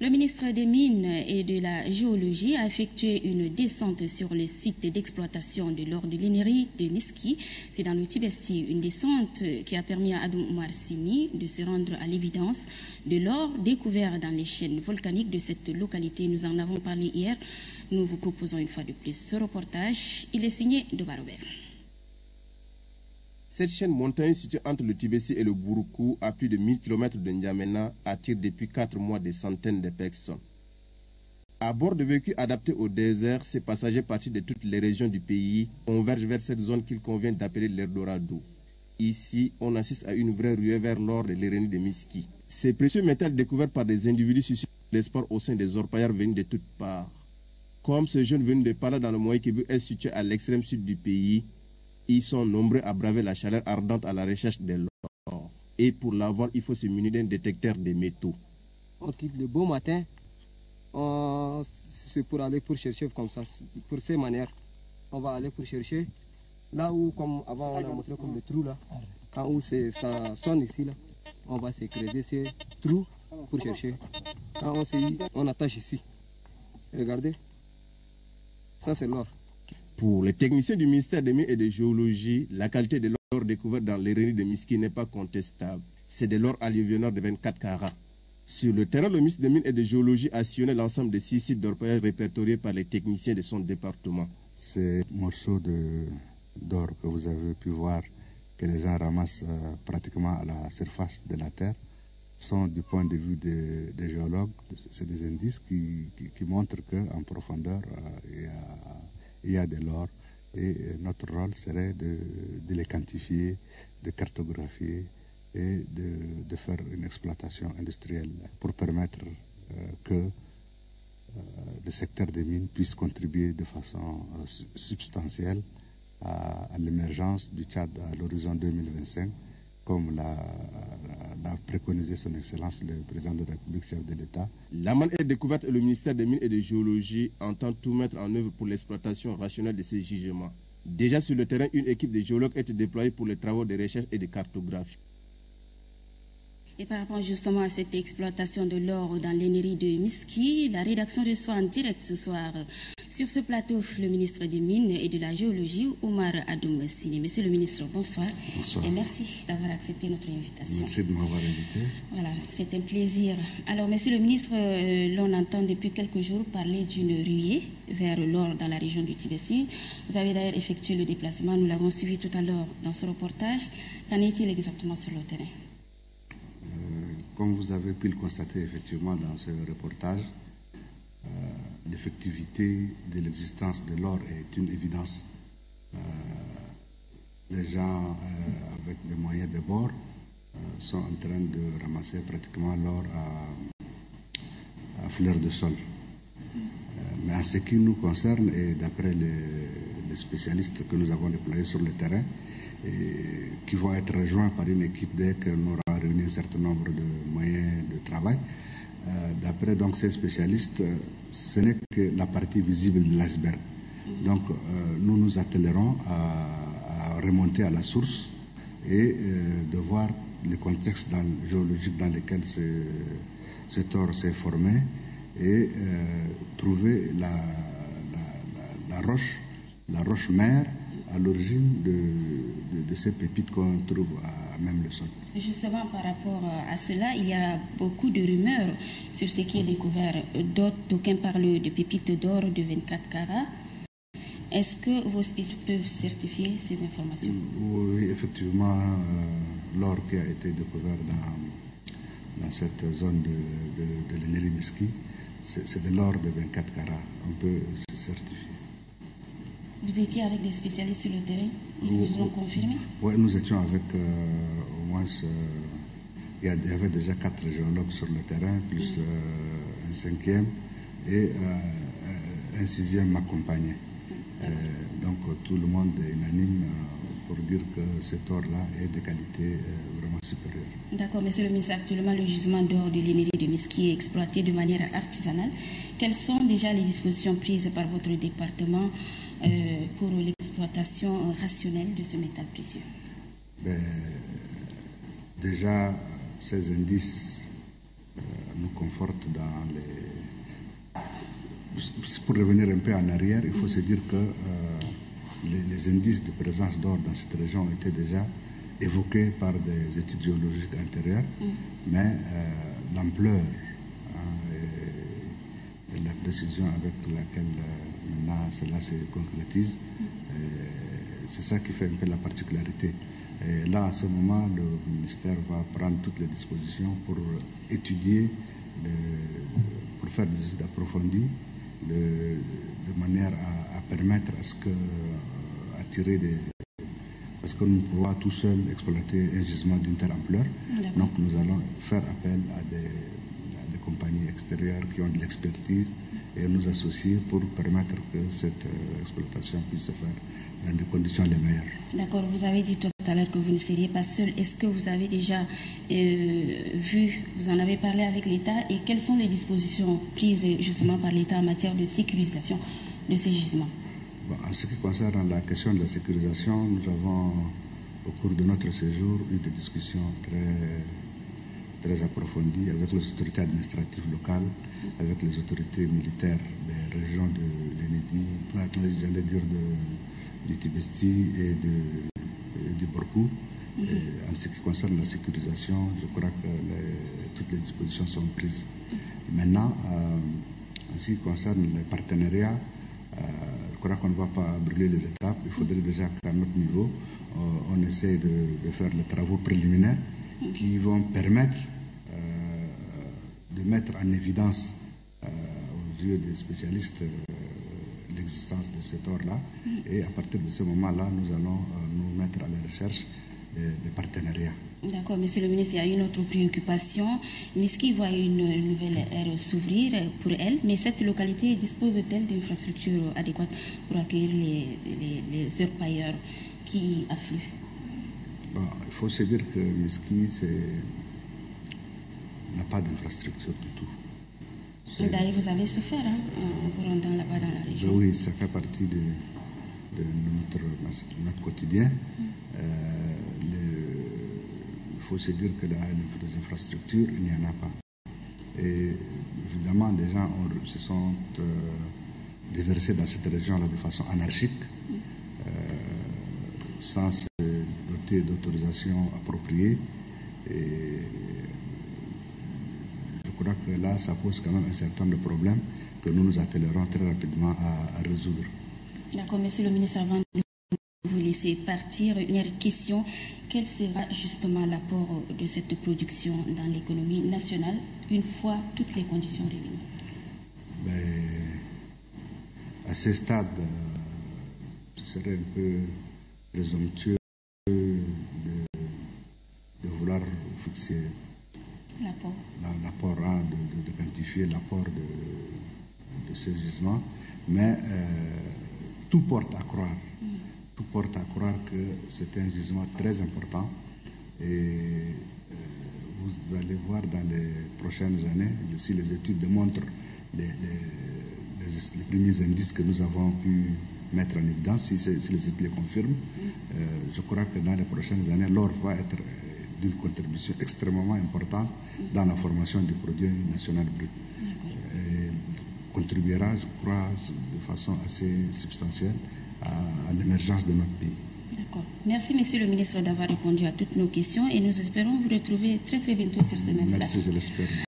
Le ministre des Mines et de la Géologie a effectué une descente sur le site d'exploitation de l'or de l'Inérie de Miski. C'est dans le Tibesti, une descente qui a permis à Adoum Oumar Sini de se rendre à l'évidence de l'or découvert dans les chaînes volcaniques de cette localité. Nous en avons parlé hier. Nous vous proposons une fois de plus ce reportage. Il est signé de Barobert. Cette chaîne montagneuse située entre le Tibesti et le Bouroukou, à plus de 1000 km de N'Djamena, attire depuis 4 mois des centaines de personnes. À bord de véhicules adaptés au désert, ces passagers partis de toutes les régions du pays convergent vers cette zone qu'il convient d'appeler l'Eldorado. Ici, on assiste à une vraie ruée vers l'or de l'Irénie de Miski. Ces précieux métals découverts par des individus suscitent l'espoir au sein des orpailleurs venus de toutes parts. Comme ce jeune venu de Pala dans le Moïkibu est situé à l'extrême sud du pays, ils sont nombreux à braver la chaleur ardente à la recherche de l'or. Et pour l'avoir, il faut se munir d'un détecteur de métaux. On quitte le beau matin, c'est pour aller pour chercher comme ça, pour ces manières. On va aller pour chercher. Là où, comme avant, on a montré comme le trou là, quand où ça sonne ici, là, on va se creuser ces trous pour chercher. Quand on attache ici. Regardez, ça c'est l'or. Pour les techniciens du ministère des Mines et de Géologie, la qualité de l'or découvert dans l'Irénie de Miski n'est pas contestable. C'est de l'or alluvionneur de 24 carats. Sur le terrain, le ministre des Mines et de Géologie a sillonné l'ensemble des 6 sites d'orpaillage répertoriés par les techniciens de son département. Ces morceaux d'or que vous avez pu voir, que les gens ramassent pratiquement à la surface de la Terre, sont du point de vue des géologues, c'est des indices qui montrent qu'en profondeur, il y a de l'or et notre rôle serait de les quantifier, de cartographier et de faire une exploitation industrielle pour permettre que le secteur des mines puisse contribuer de façon substantielle à l'émergence du Tchad à l'horizon 2025, comme l'a préconisé son Excellence le Président de la République, chef de l'État. La manne est découverte et le ministère des Mines et de Géologie entend tout mettre en œuvre pour l'exploitation rationnelle de ces gisements. Déjà sur le terrain, une équipe de géologues est déployée pour les travaux de recherche et de cartographie. Et par rapport justement à cette exploitation de l'or dans l'Inérie de Miski, la rédaction reçoit en direct ce soir sur ce plateau le ministre des Mines et de la Géologie, Oumar Adoum Sini. Monsieur le ministre, bonsoir. Bonsoir. Et merci d'avoir accepté notre invitation. Merci de m'avoir invité. Voilà, c'est un plaisir. Alors, monsieur le ministre, l'on entend depuis quelques jours parler d'une ruée vers l'or dans la région du Tibesti. Vous avez d'ailleurs effectué le déplacement, nous l'avons suivi tout à l'heure dans ce reportage. Qu'en est-il exactement sur le terrain? Comme vous avez pu le constater effectivement dans ce reportage, l'effectivité de l'existence de l'or est une évidence. Les gens avec des moyens de bord sont en train de ramasser pratiquement l'or à fleur de sol. Mais en ce qui nous concerne, et d'après les spécialistes que nous avons déployés sur le terrain, et qui vont être rejoints par une équipe dès qu'on aura réuni un certain nombre de moyens de travail. D'après donc ces spécialistes, ce n'est que la partie visible de l'iceberg. Donc nous nous attellerons à remonter à la source et de voir le contexte géologique dans lequel cet or s'est formé et trouver la roche mère à l'origine de ces pépites qu'on trouve à même le sol. Justement, par rapport à cela, il y a beaucoup de rumeurs sur ce qui est découvert. D'aucuns parlent de pépites d'or de 24 carats. Est-ce que vos spécialistes peuvent certifier ces informations? Oui, effectivement, l'or qui a été découvert dans cette zone de l'Inérie Miski, c'est de l'or de 24 carats. On peut se certifier. Vous étiez avec des spécialistes sur le terrain? Ils vous ont confirmé? Oui, nous étions avec au moins... il y avait déjà 4 géologues sur le terrain, plus un 5e et un 6e m'accompagnait. Donc tout le monde est unanime pour dire que cet or-là est de qualité vraiment supérieure. D'accord, monsieur le ministre, actuellement le gisement d'or de l'Inérie de Miski est exploité de manière artisanale. Quelles sont déjà les dispositions prises par votre département pour l'exploitation rationnelle de ce métal précieux? Déjà, ces indices nous conforte dans les... Pour revenir un peu en arrière, il faut se dire que les indices de présence d'or dans cette région étaient déjà évoqués par des études géologiques antérieures, mais l'ampleur et la précision avec laquelle maintenant cela se concrétise, c'est ça qui fait un peu la particularité. Et là, à ce moment, le ministère va prendre toutes les dispositions pour étudier, pour faire des études approfondies, de manière à permettre à ce que, à tirer des... Parce que nous ne pouvons pas tout seul exploiter un gisement d'une telle ampleur. Donc nous allons faire appel à des compagnies extérieures qui ont de l'expertise et nous associer pour permettre que cette exploitation puisse se faire dans des conditions les meilleures. D'accord, vous avez dit tout à l'heure que vous ne seriez pas seul. Est-ce que vous avez déjà vu, vous en avez parlé avec l'État et quelles sont les dispositions prises justement par l'État en matière de sécurisation de ces gisements? Bon, en ce qui concerne la question de la sécurisation, nous avons au cours de notre séjour eu des discussions très approfondies avec les autorités administratives locales, avec les autorités militaires des régions de l'Enedi, j'allais dire du Tibesti et du Borkou. En ce qui concerne la sécurisation, je crois que toutes les dispositions sont prises. Maintenant, en ce qui concerne les partenariats, je crois qu'on ne va pas brûler les étapes. Il faudrait déjà qu'à notre niveau, on essaie de faire les travaux préliminaires qui vont permettre de mettre en évidence aux yeux des spécialistes l'existence de cet or-là. Et à partir de ce moment-là, nous allons nous mettre à la recherche des partenariats. D'accord, monsieur le ministre, il y a une autre préoccupation. Miski voit une nouvelle ère s'ouvrir pour elle, mais cette localité dispose-t-elle d'infrastructures adéquates pour accueillir les orpailleurs qui affluent? Bon, il faut se dire que Miski n'a pas d'infrastructure du tout. D'ailleurs, vous avez souffert en vous rendant là-bas dans la région. Oui, ça fait partie de notre quotidien. Il faut se dire que les infrastructures, il n'y en a pas. Et évidemment, les gens se sont déversés dans cette région-là de façon anarchique, sans se doter d'autorisation appropriée. Et je crois que là, ça pose quand même un certain nombre de problèmes que nous nous attellerons très rapidement à résoudre. D'accord, monsieur le ministre, avant de vous laisser partir, une dernière question. Quel sera justement l'apport de cette production dans l'économie nationale une fois toutes les conditions réunies? À ce stade, ce serait un peu présomptueux de vouloir fixer l'apport, de quantifier l'apport de ce gisement, mais tout porte à croire. Tout porte à croire que c'est un gisement très important et vous allez voir dans les prochaines années, si les études démontrent les premiers indices que nous avons pu mettre en évidence, si les études les confirment, je crois que dans les prochaines années, l'or va être d'une contribution extrêmement importante dans la formation du produit national brut. Et contribuera, je crois, de façon assez substantielle à l'émergence de notre pays. D'accord. Merci, monsieur le ministre, d'avoir répondu à toutes nos questions et nous espérons vous retrouver très très bientôt sur ce même plateau. Merci, je l'espère.